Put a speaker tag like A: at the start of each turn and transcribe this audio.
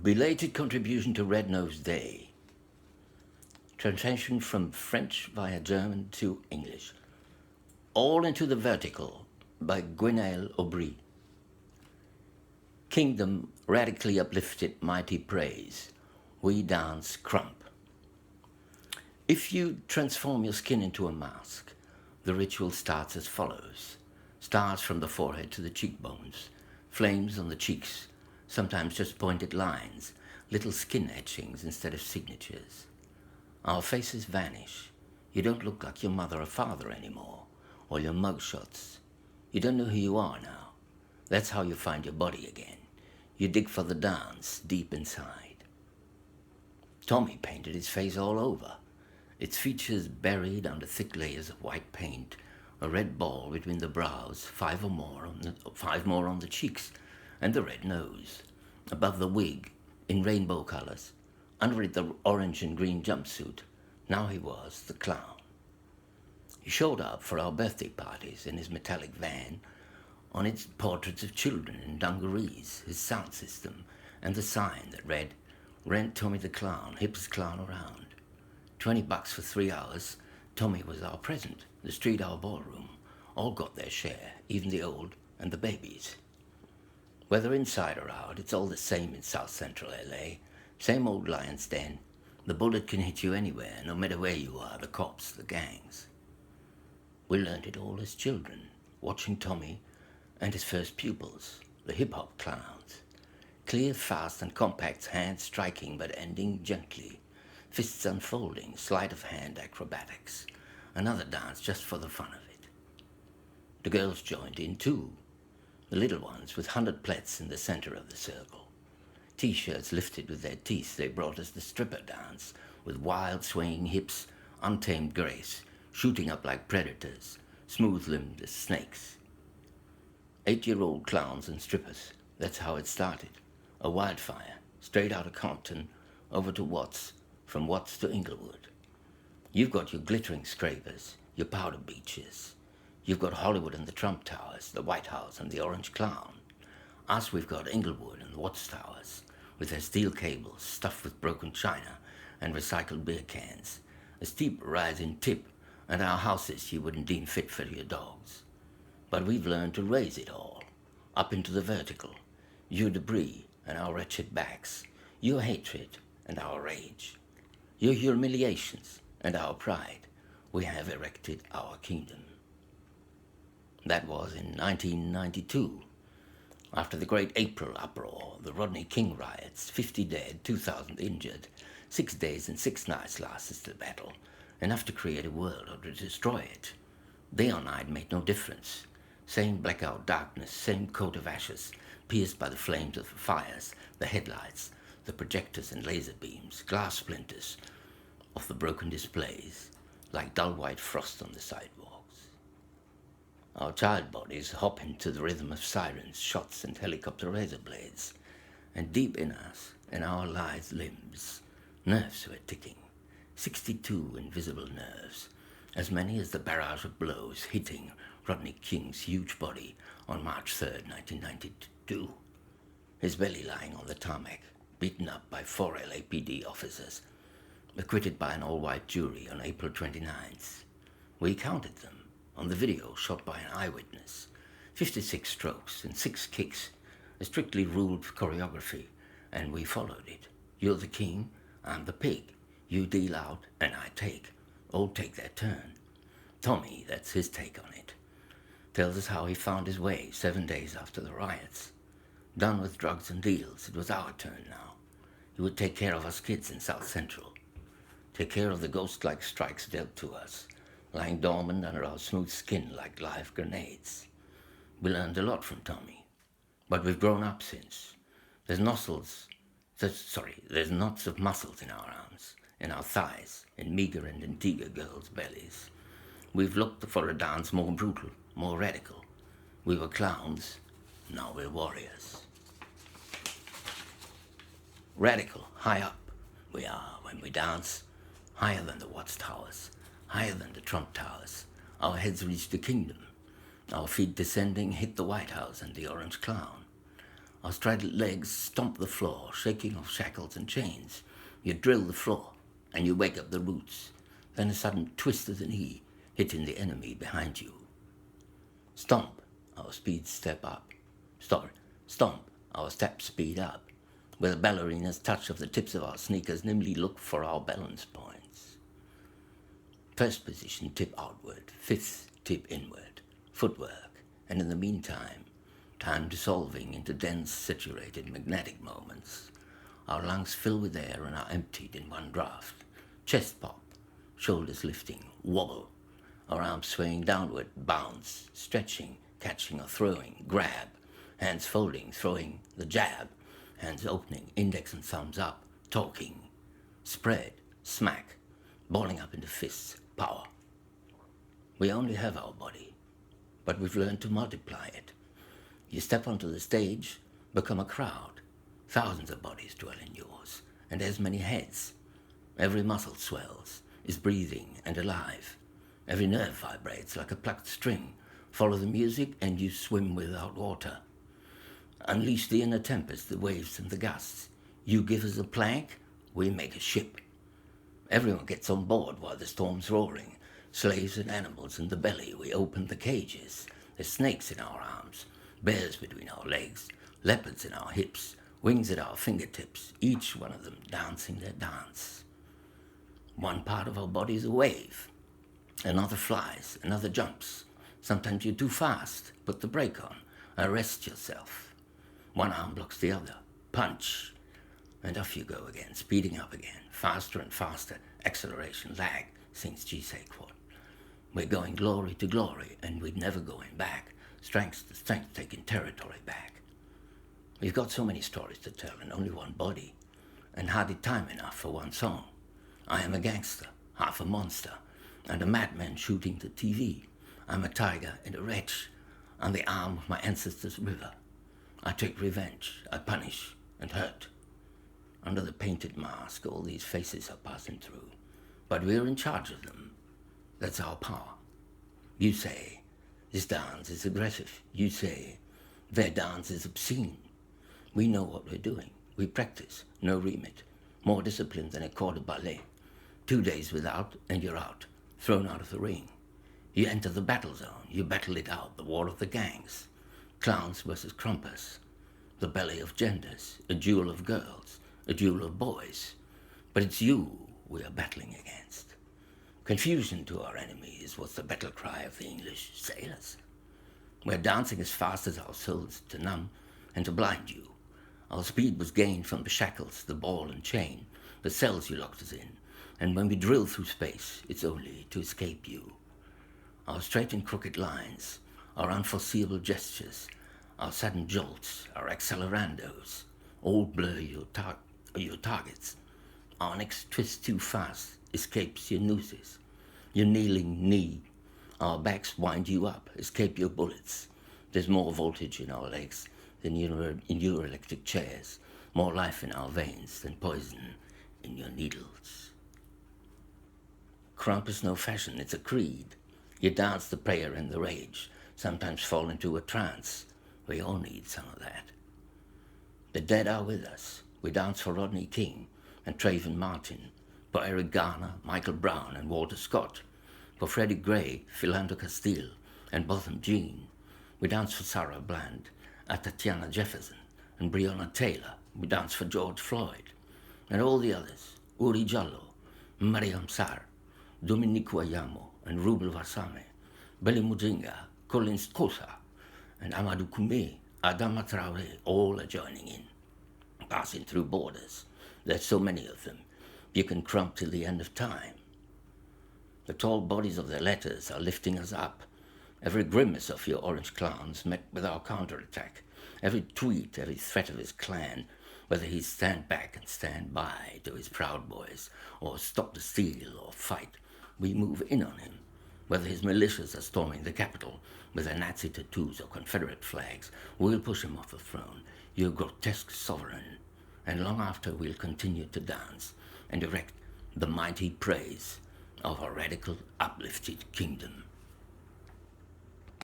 A: Belated contribution to Red Nose Day. Translation from French via German to English. All into the Vertical by Gwenaëlle Aubry. Kingdom radically uplifted mighty praise. We dance Krump. If you transform your skin into a mask, the ritual starts as follows. Stars from the forehead to the cheekbones, flames on the cheeks, sometimes just pointed lines, little skin etchings instead of signatures. Our faces vanish. You don't look like your mother or father anymore, or your mugshots. You don't know who you are now. That's how you find your body again. You dig for the dance deep inside. Tommy painted his face all over, its features buried under thick layers of white paint, a red ball between the brows, five more on the cheeks, and the red nose. Above the wig, in rainbow colors, under it the orange and green jumpsuit. Now he was the clown. He showed up for our birthday parties in his metallic van, on its portraits of children in dungarees, his sound system, and the sign that read, "Rent Tommy the Clown, hippest clown around." $20 for 3 hours. Tommy was our present, the street our ballroom. All got their share, even the old and the babies. Whether inside or out, it's all the same in South Central LA. Same old lion's den. The bullet can hit you anywhere, no matter where you are, the cops, the gangs. We learned it all as children, watching Tommy and his first pupils, the hip-hop clowns. Clear, fast and compact hands striking but ending gently. Fists unfolding, sleight of hand acrobatics. Another dance just for the fun of it. The girls joined in too. The little ones with 100 plaits in the center of the circle. T-shirts lifted with their teeth, they brought us the stripper dance, with wild swaying hips, untamed grace, shooting up like predators, smooth-limbed as snakes. 8-year-old clowns and strippers, that's how it started. A wildfire, straight out of Compton, over to Watts, from Watts to Inglewood. You've got your glittering scrapers, your powder beaches. You've got Hollywood and the Trump Towers, the White House and the Orange Clown. Us, we've got Inglewood and the Watts Towers, with their steel cables stuffed with broken china and recycled beer cans, a steep rising tip, and our houses you wouldn't deem fit for your dogs. But we've learned to raise it all, up into the vertical. Your debris and our wretched backs, your hatred and our rage, your humiliations and our pride. We have erected our kingdom. That was in 1992. After the great April uproar, the Rodney King riots, 50 dead, 2,000 injured, 6 days and 6 nights lasted the battle, enough to create a world or to destroy it. Day or night made no difference. Same blackout darkness, same coat of ashes, pierced by the flames of the fires, the headlights, the projectors and laser beams, glass splinters of the broken displays, like dull white frost on the sidewalks. Our child bodies hopping to the rhythm of sirens, shots and helicopter razor blades, and deep in us, in our lithe limbs, nerves were ticking. 62 invisible nerves, as many as the barrage of blows hitting Rodney King's huge body on March 3rd, 1992. His belly lying on the tarmac, beaten up by 4 LAPD officers, acquitted by an all-white jury on April 29th. We counted them on the video shot by an eyewitness. 56 strokes and 6 kicks, a strictly ruled choreography, and we followed it. You're the king, I'm the pig. You deal out and I take. All take their turn. Tommy, that's his take on it, tells us how he found his way 7 days after the riots. Done with drugs and deals, it was our turn now. He would take care of us kids in South Central. Take care of the ghost-like strikes dealt to us, lying dormant under our smooth skin like live grenades. We learned a lot from Tommy, but we've grown up since. There's knots of muscles in our arms, in our thighs, in meager and Antigua girls' bellies. We've looked for a dance more brutal, more radical. We were clowns, now we're warriors. Radical, high up we are when we dance, higher than the Watts Towers, higher than the Trump Towers. Our heads reach the kingdom. Our feet descending hit the White House and the Orange Clown. Our straddled legs stomp the floor, shaking off shackles and chains. You drill the floor, and you wake up the roots. Then a sudden twist of the knee, hitting the enemy behind you. Stomp, our speed step up. Stomp, our step speed up. With a ballerina's touch of the tips of our sneakers, nimbly look for our balance points. First position, tip outward. Fifth, tip inward. Footwork, and in the meantime, time dissolving into dense, saturated magnetic moments. Our lungs fill with air and are emptied in one draught. Chest pop, shoulders lifting, wobble. Our arms swaying downward, bounce, stretching, catching or throwing, grab. Hands folding, throwing the jab. Hands opening, index and thumbs up, talking. Spread, smack, balling up into fists, power. We only have our body, but we've learned to multiply it. You step onto the stage, become a crowd. Thousands of bodies dwell in yours, and as many heads. Every muscle swells, is breathing and alive. Every nerve vibrates like a plucked string. Follow the music and you swim without water. Unleash the inner tempest, the waves and the gusts. You give us a plank, we make a ship. Everyone gets on board while the storm's roaring. Slaves and animals in the belly, we open the cages. There's snakes in our arms, bears between our legs, leopards in our hips, wings at our fingertips, each one of them dancing their dance. One part of our body is a wave. Another flies, another jumps. Sometimes you're too fast, put the brake on, arrest yourself. One arm blocks the other, punch, and off you go again, speeding up again, faster and faster, acceleration, lag, sings G-Say quad. We're going glory to glory, and we're never going back, strength to strength, taking territory back. We've got so many stories to tell and only one body, and hardly time enough for one song. I am a gangster, half a monster, and a madman shooting the TV. I'm a tiger and a wretch on the arm of my ancestors' river. I take revenge, I punish and hurt. Under the painted mask, all these faces are passing through, but we're in charge of them. That's our power. You say, this dance is aggressive. You say, their dance is obscene. We know what we're doing. We practice, no remit, more discipline than a corps de ballet. 2 days without, and you're out, thrown out of the ring. You enter the battle zone, you battle it out, the war of the gangs. Clowns versus Krumpers, the belly of genders, a duel of girls, a duel of boys. But it's you we are battling against. Confusion to our enemies was the battle cry of the English sailors. We're dancing as fast as our souls to numb and to blind you. Our speed was gained from the shackles, the ball and chain, the cells you locked us in. And when we drill through space, it's only to escape you. Our straight and crooked lines, our unforeseeable gestures, our sudden jolts, our accelerandos, all blur your targets. Our next twist too fast escapes your nooses. Your kneeling knee, our backs wind you up, escape your bullets. There's more voltage in our legs than in your electric chairs, more life in our veins than poison in your needles. Krump is no fashion, it's a creed. You dance the prayer and the rage, sometimes fall into a trance. We all need some of that. The dead are with us. We dance for Rodney King and Trayvon Martin, for Eric Garner, Michael Brown and Walter Scott, for Freddie Gray, Philando Castile and Botham Jean. We dance for Sarah Bland, Tatiana Jefferson and Breonna Taylor. We dance for George Floyd and all the others, Uri Jallo, Mariam Sarr, Dominique Wayamo and Rubel Varsame, Beli Mujinga, Collins Kosa and Amadou Koumé, Adama Traoré, all are joining in, passing through borders. There's so many of them, you can crump till the end of time. The tall bodies of their letters are lifting us up. Every grimace of your orange clowns met with our counterattack. Every tweet, every threat of his clan, whether he stand back and stand by to his Proud Boys, or stop the steal or fight, we move in on him. Whether his militias are storming the Capitol with their Nazi tattoos or Confederate flags, we'll push him off the throne, your grotesque sovereign. And long after, we'll continue to dance and erect the mighty praise of our radical, uplifted kingdom.